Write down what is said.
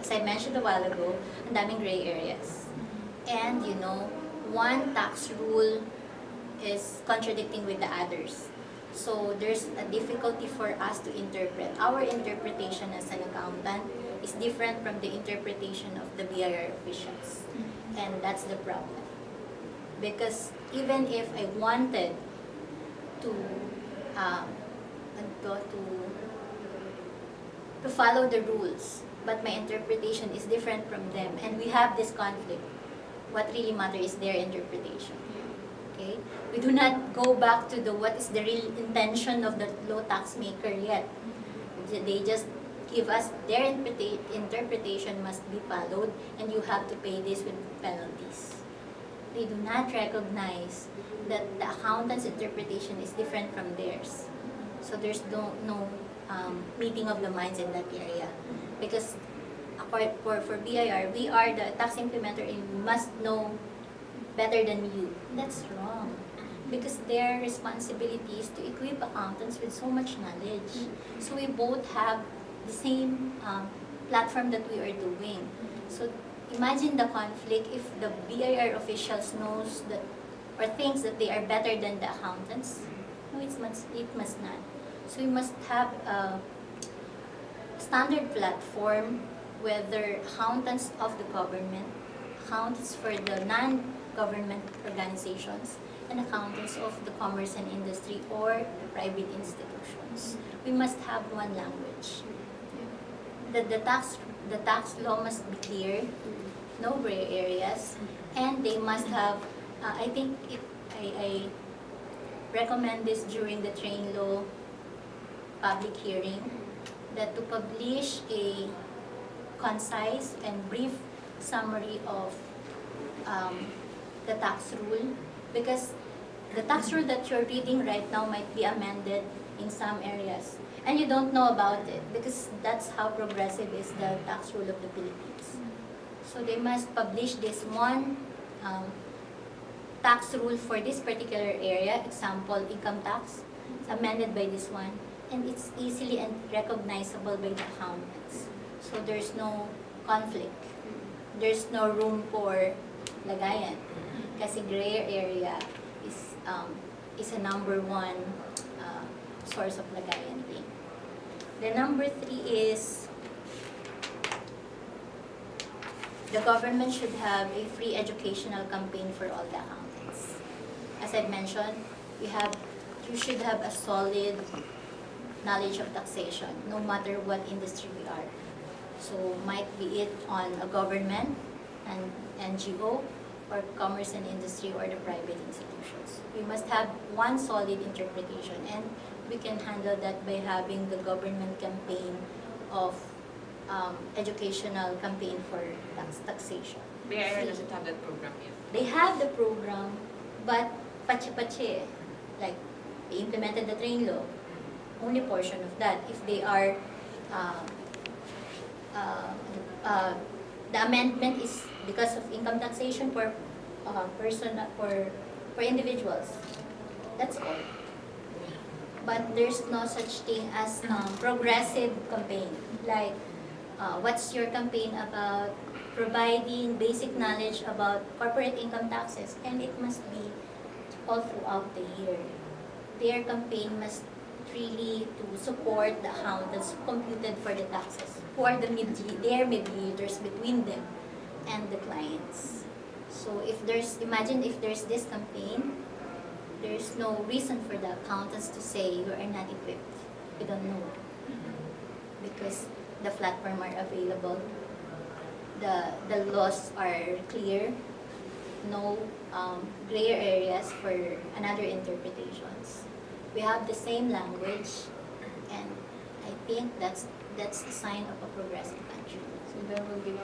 as I mentioned a while ago, ang daming gray areas. And one tax rule is contradicting with the others. So there's a difficulty for us to interpret. Our interpretation as an accountant is different from the interpretation of the BIR officials. And that's the problem. Because even if I wanted to to follow the rules, but my interpretation is different from them, and we have this conflict, what really matters is their interpretation. Okay? We do not go back to what is the real intention of the law tax maker yet. They just give us their interpretation must be followed, and you have to pay this with penalties. They do not recognize that the accountant's interpretation is different from theirs. So there's no meeting of the minds in that area. Because for BIR, we are the tax implementer and we must know better than you. That's wrong. Because their responsibility is to equip accountants with so much knowledge. So we both have the same platform that we are doing. So imagine the conflict if the BIR officials knows that or thinks that they are better than the accountants. No, it must not. So we must have a standard platform, whether accountants of the government, accountants for the non-government organizations, and accountants of the commerce and industry or the private institutions. We must have one language. The tax law must be clear, no gray areas, and they must have, I recommend this during the train law public hearing, that to publish a concise and brief summary of the tax rule, because the tax rule that you're reading right now might be amended in some areas, and you don't know about it because that's how progressive is the tax rule of the Philippines. So they must publish this one tax rule for this particular area, example, income tax, it's amended by this one, and it's easily and recognizable by the accountants. So there's no conflict. There's no room for lagayan. Kasi gray area is a number one source of lagayan thing. The number 3 is the government should have a free educational campaign for all the accountants. As I've mentioned, you should have a solid knowledge of taxation, no matter what industry we are. So might be it on a government, an NGO, or commerce and industry, or the private institutions. We must have one solid interpretation, and we can handle that by having the government campaign of educational campaign for taxation. BIR doesn't have that program yet. They have the program, but pache-pache, like they implemented the train law, only portion of that. If they are, the amendment is because of income taxation for for individuals. That's all. But there's no such thing as progressive campaign. Like, what's your campaign about providing basic knowledge about corporate income taxes? And it must be all throughout the year. Their campaign must really to support the accountants computed for the taxes, who are their mediators between them and the clients. So imagine if there's this campaign, there's no reason for the accountants to say you are not equipped. We don't know. Because the platform are available, the laws are clear, no gray areas for another interpretations. We have the same language, and I think that's a sign of a progressive country. So there will be